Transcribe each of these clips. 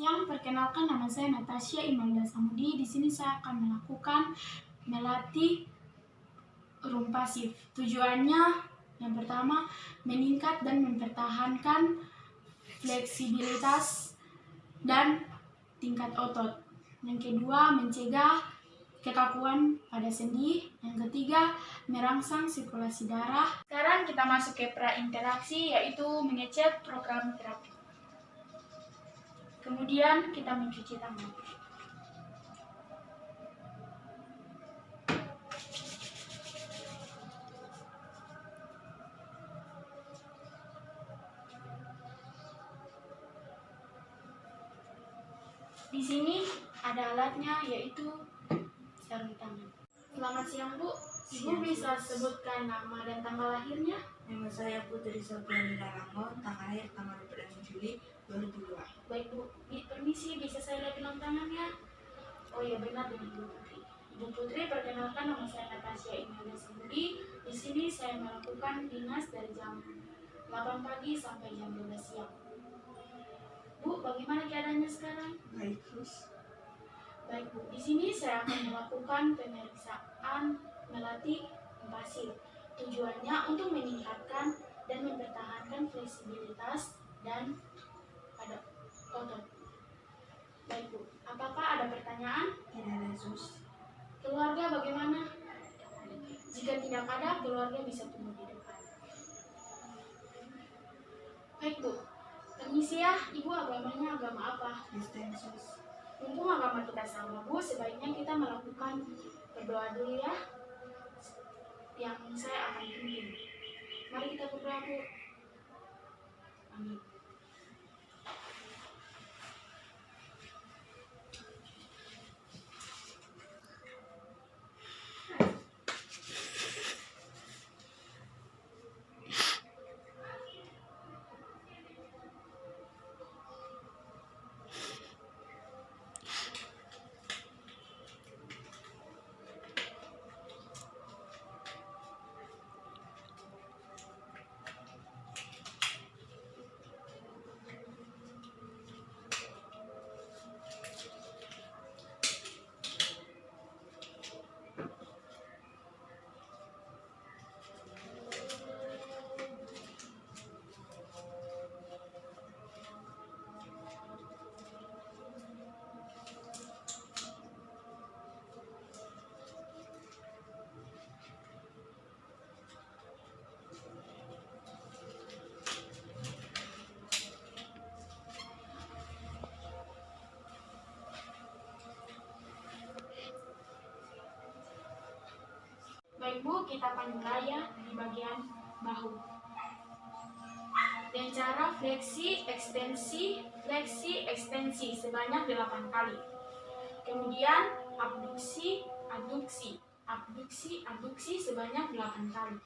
siang, perkenalkan nama saya Natasha Imelda Samudi. Di sini saya akan melakukan melatih urung pasif. Tujuannya yang pertama meningkat dan mempertahankan fleksibilitas dan tingkat otot. Yang kedua mencegah kekakuan pada sendi. Yang ketiga merangsang sirkulasi darah. Sekarang kita masuk ke prainteraksi, yaitu mengecek program terapi. Kemudian kita mencuci tangan. Di sini ada alatnya, yaitu sarung tangan. Selamat siang, Bu. Ibu bisa sebutkan nama dan tanggal lahirnya? Nama saya Putri Sofianila Rango, tanggal lahir tanggal 26 Juli 2002. Baik, Bu. Permisi, bisa saya lihat ulang tangannya? Oh iya, benar dengan Ibu Putri. Ibu Putri, perkenalkan nama saya Natasha Imelda Samudi. Di sini saya melakukan dinas dari jam 8 pagi sampai jam 12 siang. Bu, bagaimana keadaannya sekarang? Baik, terus? Baik, Bu. Di sini saya akan melakukan pemeriksaan melatih pasif. Tujuannya untuk meningkatkan dan mempertahankan fleksibilitas dan pada otot. Baik, Bu. Apakah ada pertanyaan? Tidak ada, sus. Keluarga bagaimana? Jika tidak ada, keluarga bisa tunggu di depan. Baik, Bu. Permisi ya, Ibu agamanya agama apa? Kristen, sus. Mumpung agama kita sama, Bu, sebaiknya kita melakukan berdoa dulu ya. Yang saya akan pimpin. Mari kita berdoa, Bu. Amin. Baik, Bu, kita akan mulai ya di bagian bahu. Dan cara fleksi, ekstensi sebanyak 8 kali. Kemudian abduksi sebanyak 8 kali.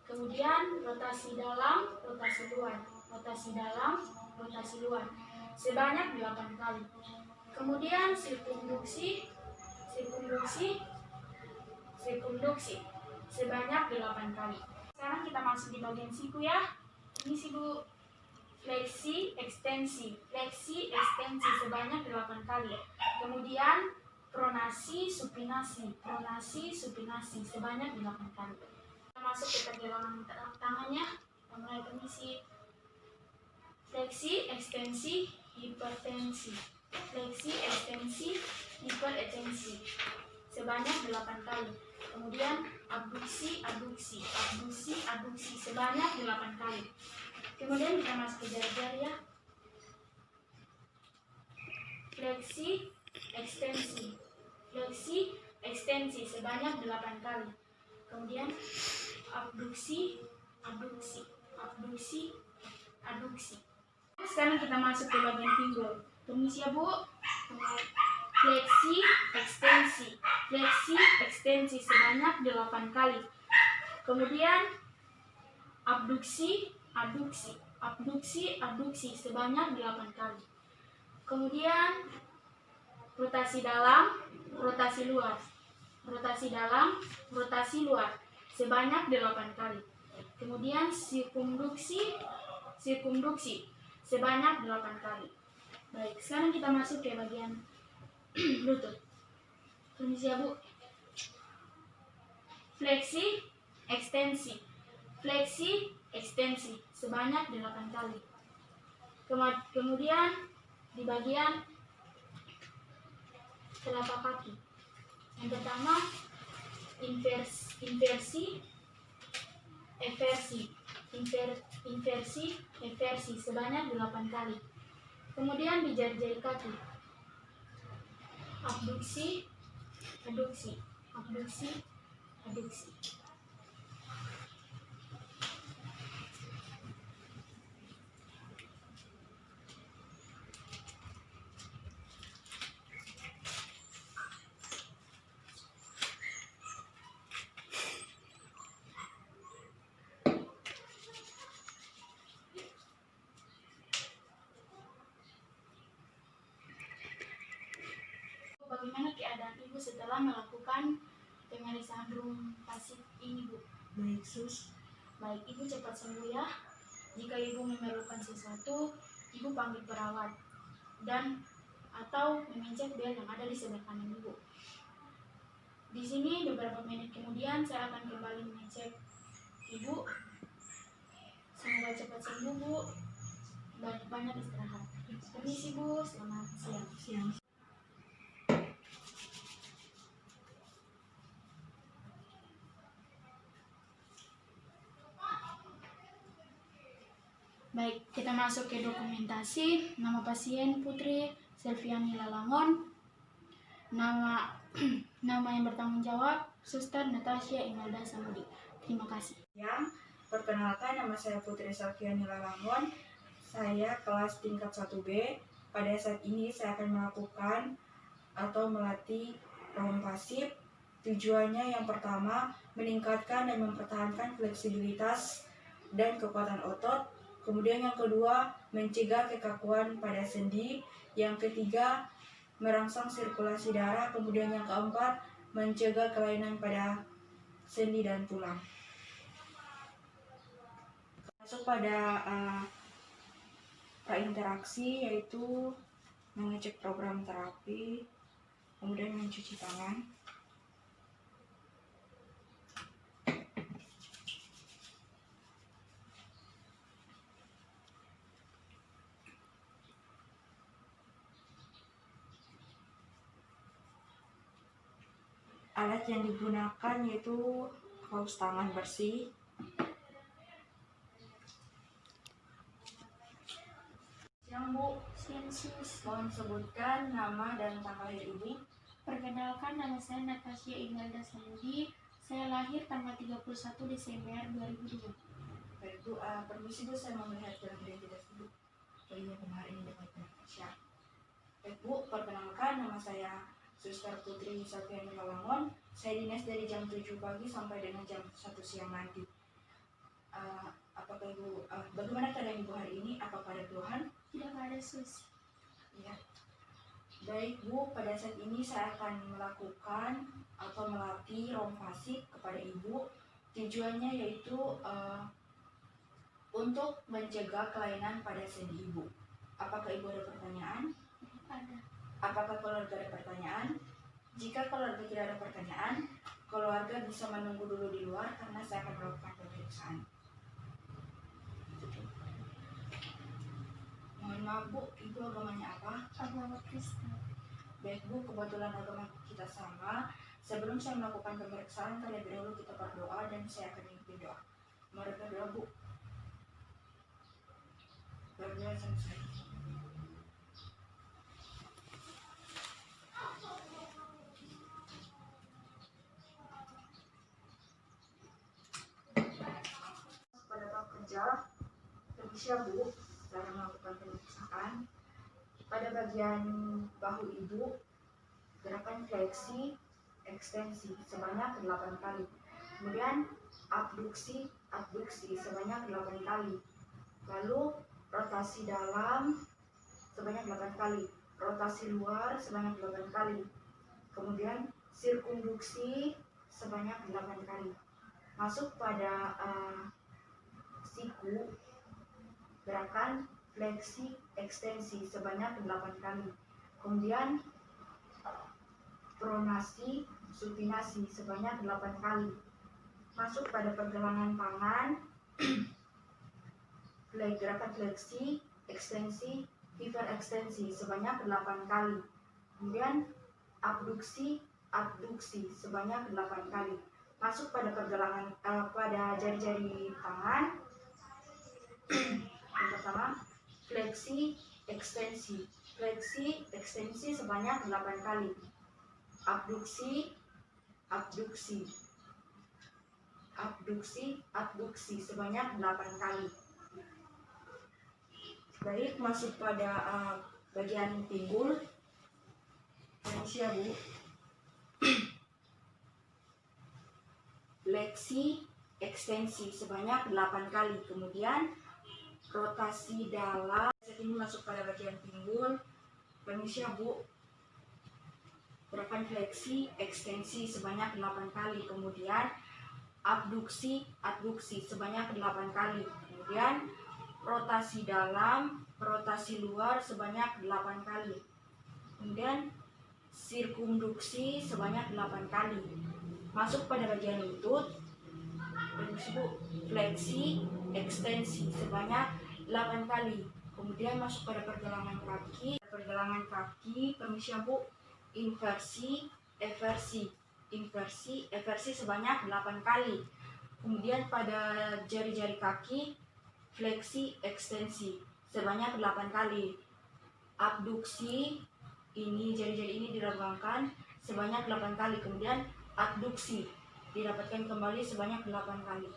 Kemudian rotasi dalam, rotasi luar, rotasi dalam, rotasi luar sebanyak 8 kali. Kemudian sirkumduksi sebanyak 8 kali. Sekarang kita masuk di bagian siku ya. Ini siku fleksi ekstensi sebanyak 8 kali. Kemudian pronasi supinasi sebanyak 8 kali. Kita masuk ke pergelangan tangannya. Mulai permisi. Fleksi ekstensi hipertensi sebanyak 8 kali. Kemudian abduksi sebanyak 8 kali. Kemudian kita masuk ke jari-jari ya. Fleksi ekstensi sebanyak 8 kali. Kemudian abduksi. Sekarang kita masuk ke bagian pinggul. Permisi ya, Bu. Fleksi ekstensi sebanyak 8 kali. Kemudian abduksi sebanyak 8 kali. Kemudian rotasi dalam, rotasi luar sebanyak 8 kali. Kemudian sirkumduksi sebanyak 8 kali. Baik, sekarang kita masuk ke bagian lutut. Permisi ya Bu. Fleksi, ekstensi. Fleksi, ekstensi sebanyak 8 kali. Kemudian di bagian telapak kaki. Yang pertama inversi, eversi sebanyak 8 kali. Kemudian di jari-jari kaki. Abduksi, aduksi, abduksi, aduksi. Bagaimana keadaan Ibu setelah melakukan pemeriksaan rum pasif ini, Bu? Baik, Sus. Baik, Ibu cepat sembuh ya. Jika Ibu memerlukan sesuatu, Ibu panggil perawat dan atau memencet bel yang ada di sebelah kanan Ibu. Di sini beberapa menit kemudian saya akan kembali mengecek Ibu. Semoga cepat sembuh, Bu. Banyak-banyak istirahat. Permisi, Bu. Selamat siang. Siang. Baik, kita masuk ke dokumentasi. Nama pasien Putri Selviani Lalangon. Nama yang bertanggung jawab Suster Natasha Imelda Samudi. Terima kasih. Perkenalkan, nama saya Putri Selviani Lalangon. Saya kelas tingkat 1B. Pada saat ini saya akan melakukan atau melatih rum pasif. Tujuannya yang pertama, meningkatkan dan mempertahankan fleksibilitas dan kekuatan otot. Kemudian yang kedua, mencegah kekakuan pada sendi. Yang ketiga, merangsang sirkulasi darah. Kemudian yang keempat, mencegah kelainan pada sendi dan tulang. Masuk pada prainteraksi, yaitu mengecek program terapi, kemudian mencuci tangan. Alat yang digunakan yaitu kaos tangan bersih, yang Bu, Sensus. mohon sebutkan nama dan tanggal lahir Ibu. Perkenalkan, nama saya Natasha Imelda Samudi. Saya lahir tanggal 31 Desember 2002. Baik Bu, permisi Bu, saya mau melihat dalam identitas Ibu. Oh iya, kemarin ini dapat Natasha. Baik Bu, perkenalkan, nama saya Suster Putri Selviani Lalangon. Saya dinas dari jam 7 pagi sampai dengan jam 1 siang nanti. Apakah Ibu, bagaimana keadaan Ibu hari ini? Apakah ada keluhan? Tidak ada, Sus. Ya. Baik Bu, pada saat ini saya akan melakukan atau melatih rum pasif kepada Ibu. Tujuannya yaitu untuk mencegah kelainan pada sendi Ibu. Apakah Ibu ada pertanyaan? Ada. Apakah keluarga ada pertanyaan? Jika keluarga tidak ada pertanyaan, keluarga bisa menunggu dulu di luar karena saya akan melakukan pemeriksaan. Mohon maaf Bu, Ibu agamanya apa? Agama Kristen. Baik Bu, kebetulan agama kita sama. Sebelum saya melakukan pemeriksaan, terlebih dahulu kita berdoa dan saya akan memimpin doa. Mari berdoa Bu. Berdoa sama saya. Pada tahap kerja, permisi Bu, saya melakukan pemeriksaan. Pada bagian bahu Ibu, gerakan fleksi, ekstensi sebanyak 8 kali. Kemudian abduksi sebanyak 8 kali. Lalu rotasi dalam sebanyak 8 kali. Rotasi luar sebanyak 8 kali. Kemudian sirkumduksi sebanyak 8 kali. Masuk pada siku, gerakan fleksi, ekstensi sebanyak 8 kali. Kemudian pronasi, supinasi sebanyak 8 kali. Masuk pada pergelangan tangan, gerakan fleksi, ekstensi, hiperekstensi sebanyak 8 kali. Kemudian abduksi, abduksi sebanyak 8 kali. Masuk pada pergelangan pada jari-jari tangan. Yang pertama, fleksi, ekstensi. Fleksi, ekstensi sebanyak 8 kali. Abduksi, abduksi. Abduksi, abduksi sebanyak 8 kali. Baik, masuk pada bagian pinggul. Permisi ya Bu. Fleksi, ekstensi sebanyak 8 kali. Kemudian rotasi dalam. Ini masuk pada bagian pinggul. Permisi ya Bu. Gerakan fleksi, ekstensi sebanyak 8 kali. Kemudian abduksi, adduksi sebanyak 8 kali. Kemudian rotasi dalam, rotasi luar sebanyak 8 kali. Kemudian sirkumduksi sebanyak 8 kali. Masuk pada bagian lutut. Fleksi, ekstensi sebanyak 8 kali. Kemudian masuk pada pergelangan kaki. Pergelangan kaki, permisi ya Bu. Inversi, eversi. Inversi, eversi sebanyak 8 kali. Kemudian pada jari-jari kaki, fleksi, ekstensi sebanyak 8 kali. Abduksi, ini jari-jari ini dilambangkan sebanyak 8 kali. Kemudian abduksi didapatkan kembali sebanyak 8 kali.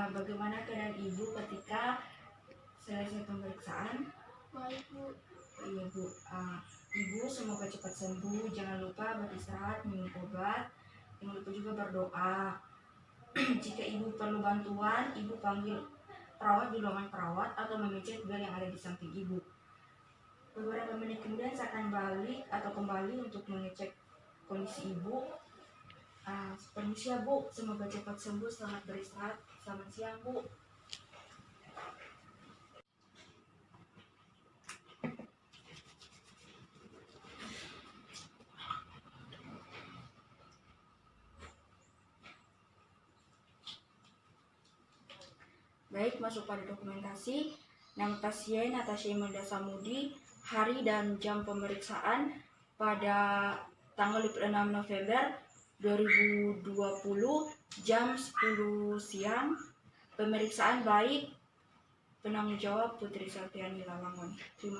Bagaimana keadaan Ibu ketika selesai pemeriksaan? Baik Bu. Iya Bu. Ibu semoga cepat sembuh. Jangan lupa beristirahat, minum obat. Jangan lupa juga berdoa. Jika Ibu perlu bantuan, Ibu panggil perawat di ruangan perawat atau memencet bel yang ada di samping Ibu. Beberapa menit kemudian saya akan balik atau kembali untuk mengecek kondisi Ibu. Permisi ya Bu, semoga cepat sembuh, selamat beristirahat. Selamat siang Bu. Baik, masuk pada dokumentasi. Nama pasien Natasha Imelda Samudi, hari dan jam pemeriksaan pada tanggal 26 November 2020 jam 10 siang. Pemeriksaan baik, penanggung jawab Putri Salviani Lawangon. Terima